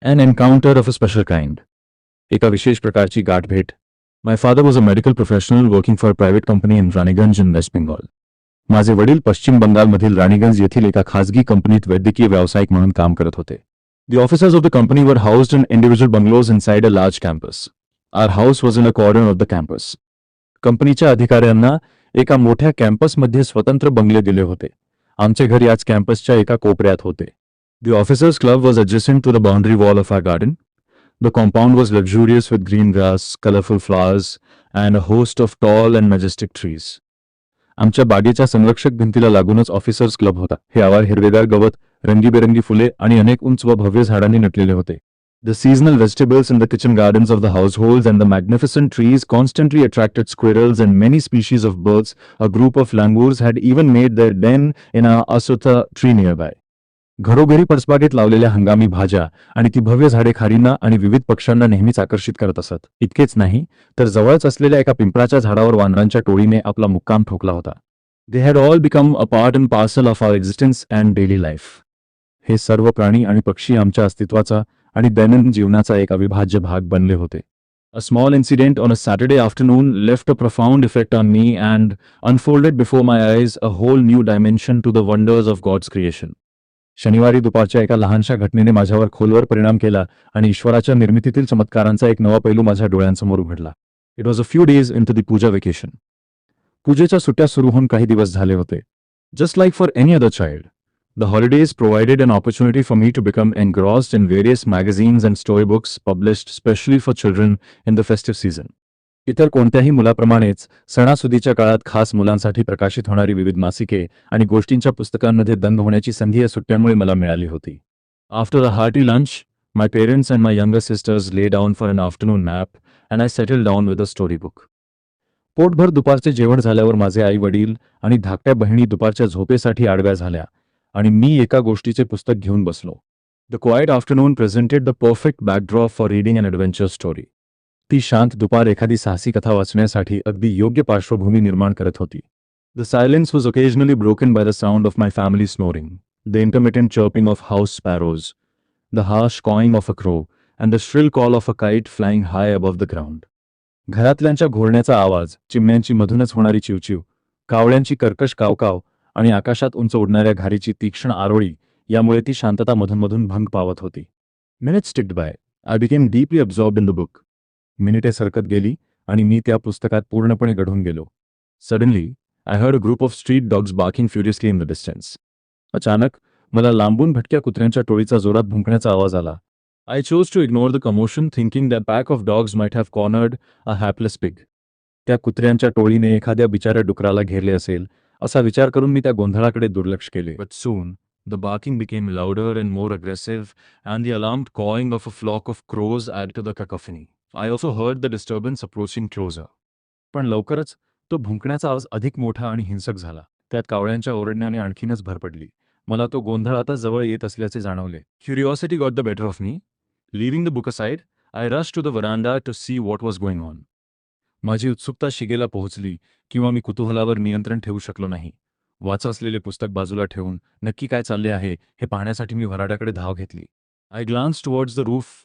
An encounter of a special kind. एका विशेष प्रकारची गाठभेट. My father was a medical professional working for a private company in Raniganj in West Bengal. माझे वडील पश्चिम बंगालमधील राणीगंज येथील एका खासगी कंपनीत वैद्यकीय व्यावसायिक म्हणून काम करत होते. The officers of the company were housed in individual bungalows inside a large campus. Our house was in a corner of the campus. कंपनीच्या अधिकाऱ्यांना एका मोठ्या कॅम्पसमध्ये स्वतंत्र बंगले दिले होते. आमचे घर याच कॅम्पसच्या एका कोपऱ्यात होते. The officers' club was adjacent to the boundary wall of our garden. The compound was luxurious with green grass, colorful flowers, and a host of tall and majestic trees. आमच्या बागेच्या संरक्षक भिंतीला लागूनच ऑफिसर्स क्लब होता. हे आवार हिरवेगार गवत, रंगीबेरंगी फुले आणि अनेक उंच व भव्य झाडांनी नटलेले होते. The seasonal vegetables in the kitchen gardens of the households and the magnificent trees constantly attracted squirrels and many species of birds. A group of langurs had even made their den in a asotha tree nearby. घरोघरी परसबागेत लावलेल्या हंगामी भाज्या आणि ती भव्य झाडे खारींना आणि विविध पक्ष्यांना नेहमीच आकर्षित करत असत. इतकेच नाही तर जवळच असलेल्या एका पिंपळाच्या झाडावर वानरांच्या टोळीने आपला मुक्काम ठोकला होता. They had all become a part and parcel of our existence and daily life. हे सर्व प्राणी आणि पक्षी आमच्या अस्तित्वाचा आणि दैनंदिन जीवनाचा एक अविभाज्य भाग बनले होते. A small incident on a Saturday afternoon left a profound effect on me and unfolded before my eyes a whole new dimension to the wonders of God's creation. शनिवारी दुपारच्या एका लहानशा घटनेने माझ्यावर खोलवर परिणाम केला आणि ईश्वराच्या निर्मितीतील चमत्कारांचा एक नवा पैलू माझ्या डोळ्यांसमोर उघडला. It was a few days into the Puja vacation. पूजेच्या सुट्ट्या सुरू होऊन काही दिवस झाले होते. Just like for any other child, the holidays provided an opportunity for me to become engrossed in various magazines and story books published specially for children in the festive season. इतर कोणत्याही मुलाप्रमाणेच सणासुदीच्या काळात खास मुलांसाठी प्रकाशित होणारी विविध मासिके आणि गोष्टींच्या पुस्तकांमध्ये दंग होण्याची संधी या सुट्ट्यांमुळे मला मिळाली होती. After a hearty lunch, my parents and my younger sisters lay down for an afternoon nap and I settle down with a story book. पोटभर दुपारचे जेवण झाल्यावर माझे आई वडील आणि धाकट्या बहिणी दुपारच्या झोपेसाठी आडव्या झाल्या आणि मी एका गोष्टीचे पुस्तक घेऊन बसलो. The quiet afternoon presented the perfect backdrop for reading an adventure story. ती शांत दुपार एखादी साहसी कथा वाचण्यासाठी अगदी योग्य पार्श्वभूमी निर्माण करत होती. The silence was occasionally broken by the sound of my family snoring, the intermittent chirping of house sparrows, the harsh cawing of a crow and the shrill call of a kite flying high above the ground. घरातल्यांच्या घोरण्याचा आवाज, चिमण्यांची मधूनच होणारी चिवचिव, कावळ्यांची कर्कश कावकाव आणि आकाशात उंच उडणाऱ्या घारीची तीक्ष्ण आरोळी यामुळे ती शांतता मधून भंग पावत होती. Minutes ticked by. I became deeply absorbed in the book. मिनिटे सरकत गेली आणि मी त्या पुस्तकात पूर्णपणे गढून गेलो. Suddenly I heard a group of street dogs barking furiously in the distance. अचानक मला लांबून भटक्या कुत्र्यांच्या टोळीचा जोरात भुंकण्याचा आवाज आला. I chose to ignore the commotion, thinking that pack of dogs might have cornered a hapless pig. त्या कुत्र्यांच्या टोळीने एखाद्या बिचाऱ्या डुकराला घेरले असेल असा विचार करून मी त्या गोंधळाकडे दुर्लक्ष केले. But soon the barking became louder and more aggressive, and the alarmed cawing of a flock of crows added to the cacophony. I also heard the disturbance approaching closer. पण लवकरच तो भुंकण्याचा आवाज अधिक मोठा आणि हिंसक झाला. त्यात कावळ्यांच्या ओरडण्याने आणखीनच भर पडली. मला तो गोंधळ आता जवळ येत असल्याचे जाणवले. Curiosity got the better of me. Leaving the book aside, I rushed to the veranda to see what was going on. माझी उत्सुकता शिगेला पोहोचली किंवा मी कुतूहलावर नियंत्रण ठेवू शकलो नाही. वाचा असलेले पुस्तक बाजूला ठेवून नक्की काय चालले आहे हे पाहण्यासाठी मी व्हरांड्याकडे धाव घेतली. I glanced towards the roof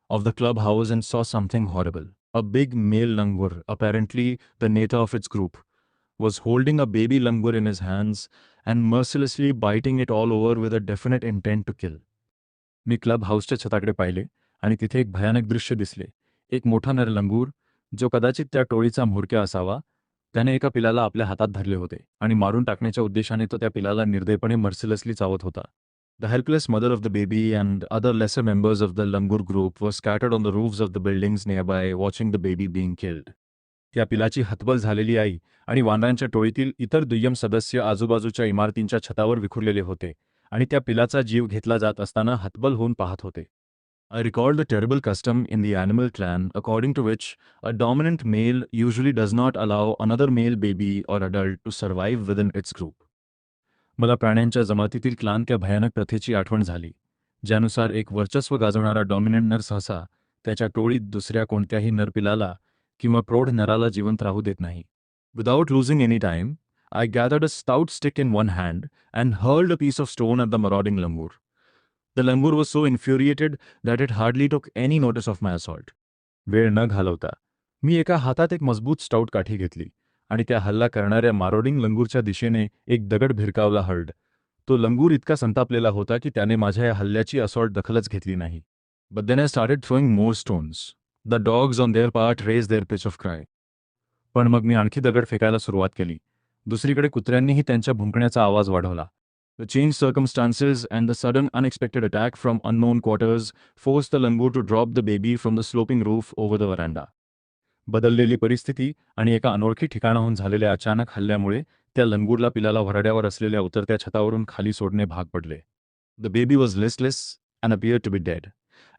of the clubhouse and saw something horrible. A big male langur, apparently the native of its group, was holding a baby langur in his hands and mercilessly biting it all over with a definite intent to kill. Me club हाऊसच्या छताकडे पाहिले आणि तिथे एक भयानक दृश्य दिसले. एक मोठा नर लंगूर, जो कदाचित त्या टोळीचा म्होरक्या असावा, त्याने एका पिलाला आपल्या हातात धरले होते आणि मारून टाकण्याच्या उद्देशाने तो त्या पिलाला निर्दयपणे मर्सिलसली चावत होता. The helpless mother of the baby and other lesser members of the langur group were scattered on the roofs of the buildings nearby, watching the baby being killed. त्या पिलाची हतबल झालेली आई आणि वानरांच्या टोळीतील इतर दुय्यम सदस्य आजूबाजूच्या इमारतींच्या छतावर विखुरलेले होते आणि त्या पिलाचा जीव घेतला जात असताना हतबल होऊन पाहत होते. I recalled the terrible custom in the animal clan according to which a dominant male usually does not allow another male baby or adult to survive within its group. मला प्राण्यांच्या जमातीतील क्लान त्या भयानक प्रथेची आठवण झाली, ज्यानुसार एक वर्चस्व गाजवणारा डॉमिनंट नर सहसा त्याच्या टोळीत दुसऱ्या कोणत्याही नरपिलाला किंवा प्रौढ नराला जिवंत राहू देत नाही. Without losing any time, I gathered a stout stick in one hand and hurled a piece of stone at the marauding langur. The langur was so infuriated that it hardly took any notice of my assault. वेळ न घालवता मी एका हातात एक मजबूत stout काठी घेतली आणि त्या हल्ला करणाऱ्या मारोडिंग लंगूरच्या दिशेने एक दगड भिरकावला हर्ड. तो लंगूर इतका संतापलेला होता की त्याने माझ्या या हल्ल्याची असॉल्ट दखलच घेतली नाही. But then I started throwing more stones. The dogs on their part raise their pitch of cry. पण मग मी आणखी दगड फेकायला सुरुवात केली. दुसरीकडे कुत्र्यांनीही त्यांच्या भुंकण्याचा आवाज वाढवला. The changed circumstances and the sudden unexpected attack from unknown quarters forced the langur to drop the baby from the sloping roof over the veranda. बदललेली परिस्थिती आणि एका अनोळखी ठिकाणाहून झालेल्या अचानक हल्ल्यामुळे त्या लंगूरला पिलाला व्हराड्यावर असलेल्या उतरत्या छतावरून खाली सोडणे भाग पडले. The baby was listless and appeared to be dead.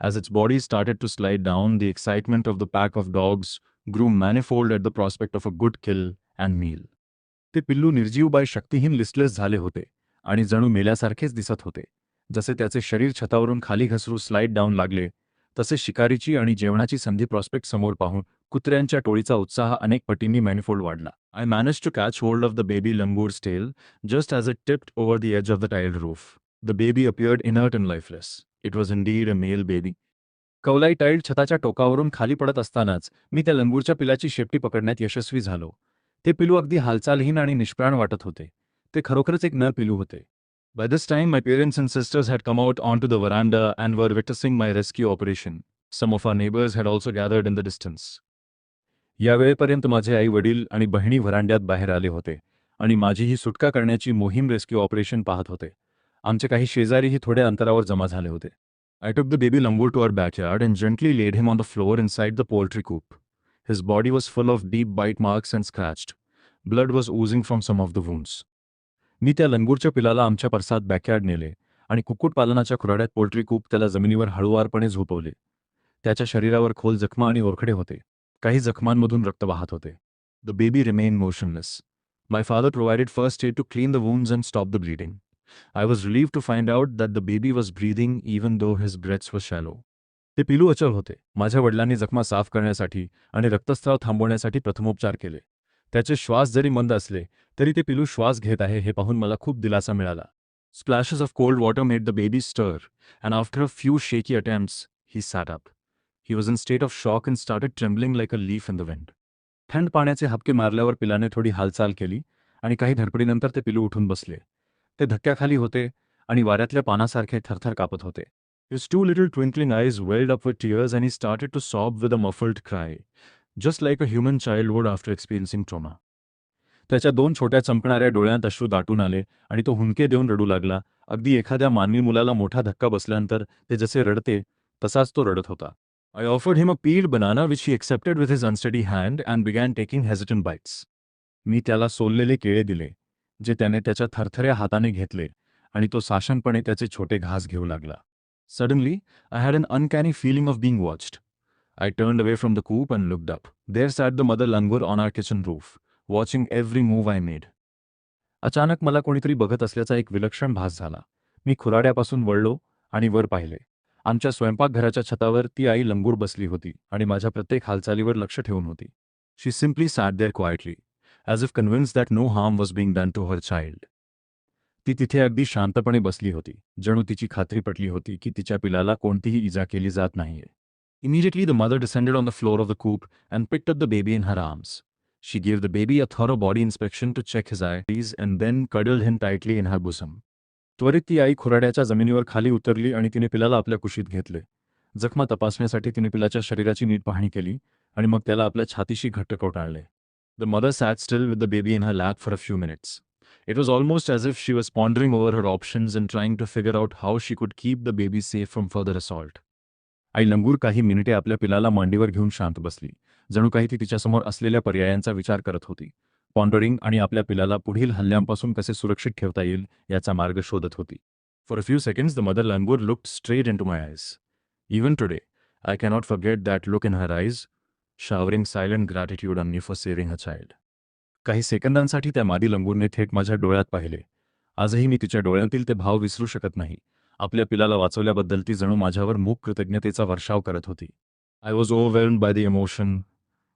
As its body started to slide down, the excitement of the pack of dogs grew manifold at the prospect of a good kill and meal. ते पिल्लू निर्जीव bye शक्तीहीन listless झाले होते आणि जणू मेल्यासारखेच दिसत होते. जसे त्याचे शरीर छतावरून खाली घसरू स्लाइड डाऊन लागले तसे शिकारीची आणि जेवणाची संधी प्रॉस्पेक्ट समोर पाहून कुत्र्यांच्या टोळीचा उत्साह अनेक पटींनी मॅनिफोल्ड वाढला. I manage to catch hold of the baby langurs tail just as it tipped over the edge of the tiled roof. The baby appeared inert and lifeless. It was indeed a male baby. कौलाई tiled छताच्या टोकावरून खाली पडत असतानाच मी त्या लंगूरच्या पिलाची शेपटी पकडण्यात यशस्वी झालो. ते पिलू अगदी हालचालहीन आणि निष्प्राण वाटत होते. ते खरोखरच एक नर पिलू होते. By this time, my parents and sisters had come out onto the veranda and were witnessing my rescue operation. Some of our neighbors had also gathered in the distance. या वेळेपर्यंत माझे आई वडील आणि बहिणी व्हरांड्यात बाहेर आले होते आणि माझी ही सुटका करण्याची मोहीम रेस्क्यू ऑपरेशन पाहत होते. आमचे काही शेजारीही थोड्या अंतरावर जमा झाले होते. I took the baby langur to our backyard and gently laid him on the floor inside the poultry coop. His body was full of deep bite marks and scratched. Blood was oozing from some of the wounds. मी त्या लंगूरच्या पिलाला आमच्या परसात backyard नेले आणि कुक्कुटपालनाच्या खुराड्यात poultry कूप त्याला जमिनीवर हळुवारपणे झोपवले. त्याच्या शरीरावर खोल जखमा आणि ओरखडे होते. काही जखमांमधून रक्त वाहत होते. The baby remain motionless. My father provided first aid to clean the wounds and stop the bleeding. I was relieved to find out that the baby was breathing even though his breaths were shallow. ते पिलू अचल होते. माझ्या वडिलांनी जखमा साफ करण्यासाठी आणि रक्तस्राव थांबवण्यासाठी प्रथमोपचार केले. त्याचे श्वास जरी मंद असले तरी ते पिलू श्वास घेत आहे हे पाहून मला खूप दिलासा मिळाला. Splashes of cold water made the baby stir, and after a few shaky attempts, he sat up. He was in state of shock and started trembling like a leaf in the wind. थंड पाण्याचे हबके मारल्यावर पिलाने थोडी हालचाल केली आणि काही धडपडीनंतर ते पिलू उठून बसले. ते धक्क्याखाली होते आणि वाऱ्यातल्या पानासारखे थरथर कापत होते. His two little twinkling eyes welled up with tears and he started to sob with a muffled cry, just like a human child would after experiencing trauma. त्याच्या दोन छोट्या चमकणाऱ्या डोळ्यांत अश्रू दाटून आले आणि तो हुंके देऊन रडू लागला. अगदी एखाद्या मानवी मुलाला मोठा धक्का बसल्यानंतर ते जसे रडते तसाच तो रडत होता. I offered him a peeled banana which he accepted with his unsteady hand and began taking hesitant bites. मी त्याला सोललेले केळे दिले, जे त्याने त्याच्या थरथऱ्या हाताने घेतले आणि तो साशनपणे त्याचे छोटे घास घेऊ लागला. Suddenly, I had an uncanny feeling of being watched. I turned away from the coop and looked up. There sat the mother langur on our kitchen roof, watching every move I made. अचानक मला कोणीतरी बघत असल्याचा एक विलक्षण भास झाला. मी खुराड्यापासून वळलो आणि वर पाहिले. आमच्या स्वयंपाकघराच्या छतावर ती आई लंगूर बसली होती आणि माझ्या प्रत्येक हालचालीवर लक्ष ठेवून होती. She simply sat there quietly, as if convinced that no harm was being done to her child. ती तिथे अगदी शांतपणे बसली होती, जणू तिची खात्री पटली होती की तिच्या पिलाला कोणतीही इजा केली जात नाहीये. Immediately the mother descended on the floor of the coop and picked up the baby in her arms. She gave the baby a thorough body inspection to check his eyes and then cuddled him tightly in her bosom. त्वरित ती आई खुराड्याच्या जमिनीवर खाली उतरली आणि तिने पिलाला आपल्या कुशीत घेतले. जखमा तपासण्यासाठी तिने पिलाच्या शरीराची नीट पाहणी केली आणि मग त्याला आपल्या छातीशी घट्ट कवटाळले. The mother sat still with the baby in her lap for a few minutes. It was almost as if she was pondering over her options and trying to figure out how she could keep the baby safe from further assault. आई लंगूर काही मिनिटे आपल्या पिलाला मांडीवर घेऊन शांत बसली, जणू काही ती तिच्यासमोर असलेल्या पर्यायांचा विचार करत होती. पॉन्डरिंग आणि आपल्या पिलाला पुढील हल्ल्यांपासून कसे सुरक्षित ठेवता येईल याचा मार्ग शोधत होती. For a few seconds the mother langur looked straight into my eyes. Even today, I cannot forget that look in her eyes, showering silent gratitude on me for saving her child. काही सेकंदांसाठी त्या मादी लंगूरने थेट माझ्या डोळ्यात पाहिले. आजही मी तिच्या डोळ्यातील ते भाव विसरू शकत नाही. आपल्या पिलाला वाचवल्याबद्दल ती जणू माझ्यावर मूक कृतज्ञतेचा वर्षाव करत होती. I was overwhelmed by the emotion,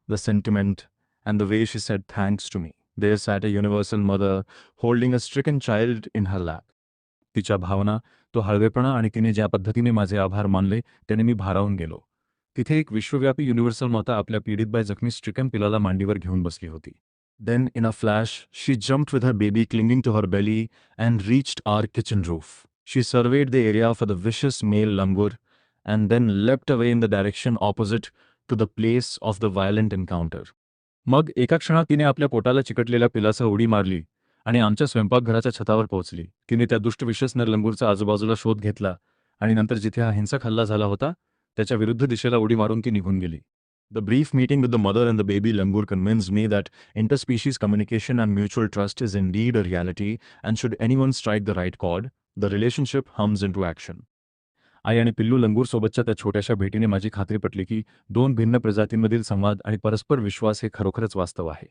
the sentiment, and the way she said thanks to me. There sat a universal mother holding a stricken child in her lap. तिच्या भावना, तो हळवेपणा आणि तिने ज्या पद्धतीने माझे आभार मानले त्याने मी भारावून गेलो. तिथे एक विश्वव्यापी युनिव्हर्सल माता आपल्या पीडित बाय जखमी स्ट्रिकन पिलाला मांडीवर घेऊन बसली होती. Then, in a flash, she jumped with her baby clinging to her belly and reached our kitchen roof. She surveyed the area for the vicious male langur and then leapt away in the direction opposite to the place of the violent encounter. मग एका क्षणात तिने आपल्या पोटाला चिकटलेल्या पिलासह उडी मारली आणि आमच्या स्वयंपाकघराच्या छतावर पोहोचली. तिने त्या दुष्ट विशेष नरलंगूरचा आजूबाजूला शोध घेतला आणि नंतर जिथे हा हिंसक हल्ला झाला होता त्याच्या विरुद्ध दिशेला उडी मारून ती निघून गेली. The brief meeting with the mother and the baby langur convinced me that interspecies communication and mutual trust is indeed a reality, and should anyone strike the right chord, the relationship hums into action. आई आणि पिल्लू लंगूर सोबतच्या त्या छोट्याशा भेटीने माझी खात्री पटली की दोन भिन्न प्रजातींमधील संवाद आणि परस्पर विश्वास हे खरोखरच वास्तव आहे.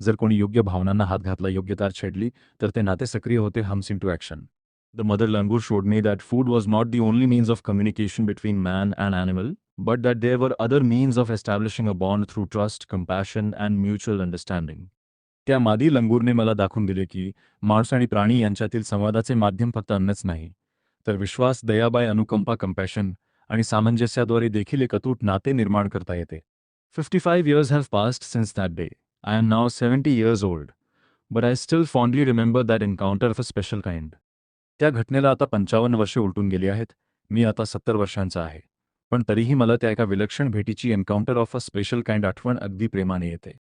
जर कोणी योग्य भावनांना हात घातला, योग्य तार छेडली, तर ते नाते सक्रिय होते, hums into action. The mother langur showed me that food was not the only means of communication between man and animal, but that there were other means of establishing a bond through trust, compassion, and mutual understanding. त्या मादी लंगूरने मला दाखवून दिले की माणूस आणि प्राणी यांच्यातील संवादाचे माध्यम फक्त अन्नच नाही, तर विश्वास, दयाबाय, अनुकंपा, कंपॅशन आणि सामंजस्याद्वारे देखील एक अतूट नाते निर्माण करता येते. 55 years have passed since that day. I am now 70 years old, but I still fondly remember that encounter of a special kind. त्या घटनेला आता 55 वर्षे उलटून गेली आहेत. मी आता 70 वर्षांचा आहे. पण तरीही मला त्या एका विलक्षण भेटीची encounter of a special kind आठवण अगदी प्रेमाने येते.